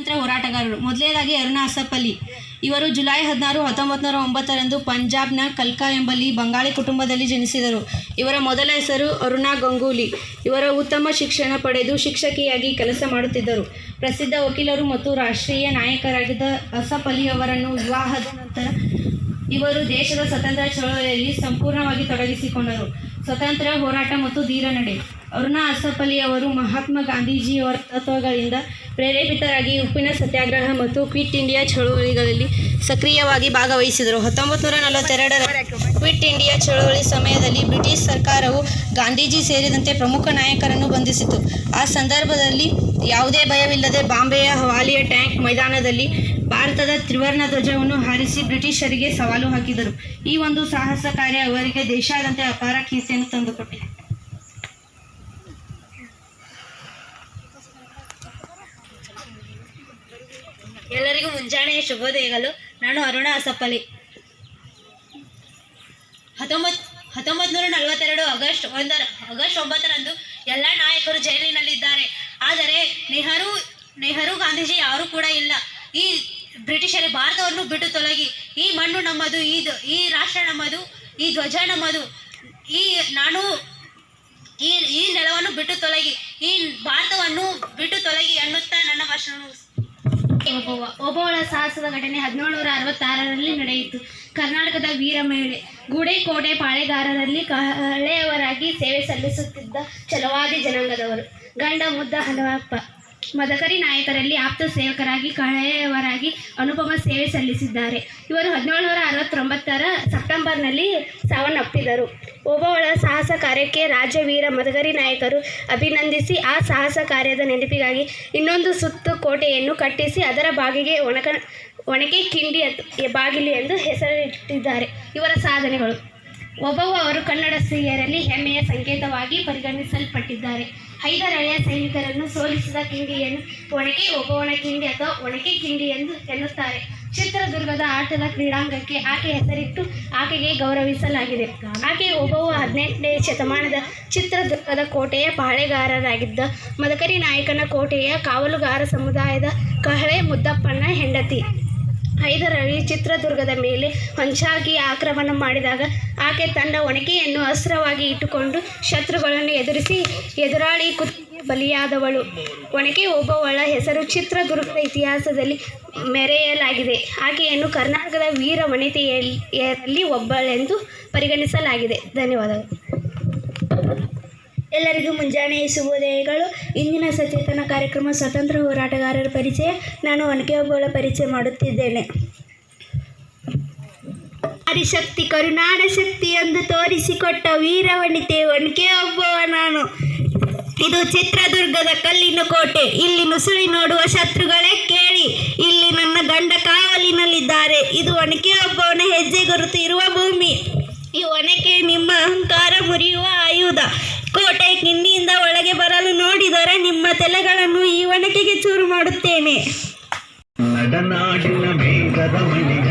ಸ್ವಾತಂತ್ರ್ಯ ಹೋರಾಟಗಾರರು. ಮೊದಲನೇದಾಗಿ ಅರುಣಾ ಅಸಫ್ ಅಲಿ. ಇವರು ಜುಲೈ 16, 1909 ಪಂಜಾಬ್ನ ಕಲ್ಕಾ ಎಂಬಲ್ಲಿ ಬಂಗಾಳಿ ಕುಟುಂಬದಲ್ಲಿ ಜನಿಸಿದರು. ಇವರ ಮೊದಲ ಹೆಸರು ಅರುಣಾ ಗಂಗೂಲಿ. ಇವರು ಉತ್ತಮ ಶಿಕ್ಷಣ ಪಡೆದು ಶಿಕ್ಷಕಿಯಾಗಿ ಕೆಲಸ ಮಾಡುತ್ತಿದ್ದರು. ಪ್ರಸಿದ್ಧ ವಕೀಲರು ಮತ್ತು ರಾಷ್ಟ್ರೀಯ ನಾಯಕರಾಗಿದ್ದ ಅಸಫ್ ಅಲಿ ಅವರನ್ನು ವಿವಾಹದ ನಂತರ ಇವರು ದೇಶದ ಸ್ವತಂತ್ರ ಚಳವಳಿಯಲ್ಲಿ ಸಂಪೂರ್ಣವಾಗಿ ತೊಡಗಿಸಿಕೊಂಡರು. ಸ್ವತಂತ್ರ ಹೋರಾಟ ಮತ್ತು ಧೀರ ನಡೆ. ಅರುಣಾ ಅಸಫ್ ಅಲಿ ಅವರು ಮಹಾತ್ಮ ಗಾಂಧೀಜಿಯವರ ತತ್ವಗಳಿಂದ ಪ್ರೇರೇಪಿತರಾಗಿ ಉಪ್ಪಿನ ಸತ್ಯಾಗ್ರಹ ಮತ್ತು ಕ್ವಿಟ್ ಇಂಡಿಯಾ ಚಳವಳಿಗಳಲ್ಲಿ ಸಕ್ರಿಯವಾಗಿ ಭಾಗವಹಿಸಿದರು. 1942ರ ಕ್ವಿಟ್ ಇಂಡಿಯಾ ಚಳವಳಿ ಸಮಯದಲ್ಲಿ ಬ್ರಿಟಿಷ್ ಸರ್ಕಾರವು ಗಾಂಧೀಜಿ ಸೇರಿದಂತೆ ಪ್ರಮುಖ ನಾಯಕರನ್ನು ಬಂಧಿಸಿತು. ಆ ಸಂದರ್ಭದಲ್ಲಿ ಯಾವುದೇ ಭಯವಿಲ್ಲದೆ ಬಾಂಬೆಯ ಹವಾಲಿಯ ಟ್ಯಾಂಕ್ ಮೈದಾನದಲ್ಲಿ ಭಾರತದ ತ್ರಿವರ್ಣ ಧ್ವಜವನ್ನು ಹಾರಿಸಿ ಬ್ರಿಟಿಷರಿಗೆ ಸವಾಲು ಹಾಕಿದರು. ಈ ಒಂದು ಸಾಹಸ ಕಾರ್ಯ ಅವರಿಗೆ ದೇಶಾದ್ಯಂತ ಅಪಾರ ಕೀರ್ತಿಯನ್ನು ತಂದುಕೊಟ್ಟಿದೆ. ಎಲ್ಲರಿಗೂ ಮುಂಜಾನೆಯ ಶುಭೋದಯಗಳು. ನಾನು ಅರುಣಾ ಅಸಫ್ ಅಲಿ. 1942 ಆಗಸ್ಟ್ 9ರಂದು ಎಲ್ಲ ನಾಯಕರು ಜೈಲಿನಲ್ಲಿದ್ದಾರೆ. ಆದರೆ ನೆಹರು ಗಾಂಧೀಜಿ ಯಾರೂ ಕೂಡ ಇಲ್ಲ. ಈ ಬ್ರಿಟಿಷರೇ ಭಾರತವನ್ನು ಬಿಟ್ಟು ತೊಲಗಿ, ಈ ಮಣ್ಣು ನಮ್ಮದು, ಈ ರಾಷ್ಟ್ರ ನಮ್ಮದು, ಈ ಧ್ವಜ ನಮ್ಮದು, ಈ ನೆಲವನ್ನು ಬಿಟ್ಟು ತೊಲಗಿ, ಈ ಭಾರತವನ್ನು ಬಿಟ್ಟು ತೊಲಗಿ ಅನ್ನುತ್ತಾ ನನ್ನ ಭಾಷಣ. ಓಬವ್ವಳ ಸಾಹಸದ ಘಟನೆ 1766ರಲ್ಲಿ ನಡೆಯಿತು. ಕರ್ನಾಟಕದ ವೀರ ಮಹಿಳೆ ಗೂಡೆಕೋಟೆ ಪಾಳೆಗಾರರಲ್ಲಿ ಕಹಳೆಯವರಾಗಿ ಸೇವೆ ಸಲ್ಲಿಸುತ್ತಿದ್ದ ಛಲವಾದಿ ಜನಾಂಗದವರು. ಗಂಡ ಮುದ್ದ ಹನುಮಪ್ಪ ಮದಕರಿ ನಾಯಕರಲ್ಲಿ ಆಪ್ತ ಸೇವಕರಾಗಿ ಕಹಳೆಯವರಾಗಿ ಅನುಪಮ ಸೇವೆ ಸಲ್ಲಿಸಿದ್ದಾರೆ. ಇವರು 1769ರ ಸೆಪ್ಟೆಂಬರ್ನಲ್ಲಿ ಸಾವನ್ನಪ್ಪಿದರು. ಓಬವ್ವಳ ಸಾಹಸ ಕಾರ್ಯಕ್ಕೆ ರಾಜ್ಯ ವೀರ ಮದಕರಿ ನಾಯಕರು ಅಭಿನಂದಿಸಿ ಆ ಸಾಹಸ ಕಾರ್ಯದ ನೆನಪಿಗಾಗಿ ಇನ್ನೊಂದು ಸುತ್ತು ಕೋಟೆಯನ್ನು ಕಟ್ಟಿಸಿ ಅದರ ಬಾಗಿಗೆ ಒಣಕೆ ಕಿಂಡಿ ಬಾಗಿಲು ಎಂದು ಹೆಸರಿಟ್ಟಿದ್ದಾರೆ. ಇವರ ಸಾಧನೆಗಳು: ಓಬವ್ವ ಅವರು ಕನ್ನಡ ಸ್ತ್ರೀಯರಲ್ಲಿ ಹೆಮ್ಮೆಯ ಸಂಕೇತವಾಗಿ ಪರಿಗಣಿಸಲ್ಪಟ್ಟಿದ್ದಾರೆ. ಹೈದರಾಲಿಯ ಸೈನಿಕರನ್ನು ಸೋಲಿಸಿದ ಕಿಂಡಿಯನ್ನು ಒಣಕೆ ಓಬವ್ವನ ಕಿಂಡಿ ಅಥವಾ ಒಣಕೆ ಕಿಂಡಿ ಎಂದು ಎನ್ನುತ್ತಾರೆ. ಚಿತ್ರದುರ್ಗದ ಆಟದ ಕ್ರೀಡಾಂಗಕ್ಕೆ ಆಕೆ ಹೆಸರಿಟ್ಟು ಆಕೆಗೆ ಗೌರವಿಸಲಾಗಿದೆ. ಆಕೆ ಓಬವ್ವ 18ನೇ ಶತಮಾನದ ಚಿತ್ರದುರ್ಗದ ಕೋಟೆಯ ಪಾಳೆಗಾರರಾಗಿದ್ದ ಮದಕರಿ ನಾಯಕನ ಕೋಟೆಯ ಕಾವಲುಗಾರ ಸಮುದಾಯದ ಕಹಳೆ ಮುದ್ದಪ್ಪನ ಹೆಂಡತಿ. ಹೈದರಾಲಿ ಚಿತ್ರದುರ್ಗದ ಮೇಲೆ ಹೊಂಚಾಗಿ ಆಕ್ರಮಣ ಮಾಡಿದಾಗ ಆಕೆ ತನ್ನ ಒಣಕೆಯನ್ನು ಅಸ್ತ್ರವಾಗಿ ಇಟ್ಟುಕೊಂಡು ಶತ್ರುಗಳನ್ನು ಎದುರಿಸಿ ಎದುರಾಳಿ ಕುತ್ತಿಗೆ ಬಲಿಯಾದವಳು. ಒಣಕೆ ಓಬವ್ವಳ ಹೆಸರು ಚಿತ್ರದುರ್ಗದ ಇತಿಹಾಸದಲ್ಲಿ ಮೆರೆಯಲಾಗಿದೆ. ಆಕೆಯನ್ನು ಕರ್ನಾಟಕದ ವೀರ ವನಿತೆಯರಲ್ಲಿ ಒಬ್ಬಳೆಂದು ಪರಿಗಣಿಸಲಾಗಿದೆ. ಧನ್ಯವಾದಗಳು. ಎಲ್ಲರಿಗೂ ಮುಂಜಾನೆಯ ಶುಭೋದಯಗಳು. ಇಂದಿನ ಸಚೇತನ ಕಾರ್ಯಕ್ರಮ ಸ್ವತಂತ್ರ ಹೋರಾಟಗಾರರ ಪರಿಚಯ. ನಾನು ಒನಕೆ ಓಬವ್ವಳ ಪರಿಚಯ ಮಾಡುತ್ತಿದ್ದೇನೆ. ಆದಿಶಕ್ತಿ ಕರುನಾಡ ಶಕ್ತಿ ಎಂದು ತೋರಿಸಿಕೊಟ್ಟ ವೀರ ವನಿತೆ ಒನಕೆ ಓಬವ್ವ ನಾನು. ಇದು ಚಿತ್ರದುರ್ಗದ ಕಲ್ಲಿನ ಕೋಟೆ. ಇಲ್ಲಿ ನುಸುಳಿ ನೋಡುವ ಶತ್ರುಗಳೇ ಕೇಳಿ, ಇಲ್ಲಿ ನನ್ನ ಗಂಡ ಕಾವಲಿನಲ್ಲಿದ್ದಾರೆ. ಇದು ಒನಕೆ ಓಬವ್ವನ ಹೆಜ್ಜೆ ಗುರುತು ಇರುವ ಭೂಮಿ. ಈ ಒನಕೆ ನಿಮ್ಮ ಅಹಂಕಾರ ಮುರಿಯುವ ಆಯುಧ. ಕೋಟೆ ಕಿಂಡಿಯಿಂದ ಒಳಗೆ ಬರಲು ನೋಡಿದರೆ ನಿಮ್ಮ ತಲೆಗಳನ್ನು ಈ ಒನಕೆಗೆ ಚೂರು ಮಾಡುತ್ತೇನೆ. ನಡನಾಡಿನ ಮೇಘದ ಮನೆಯ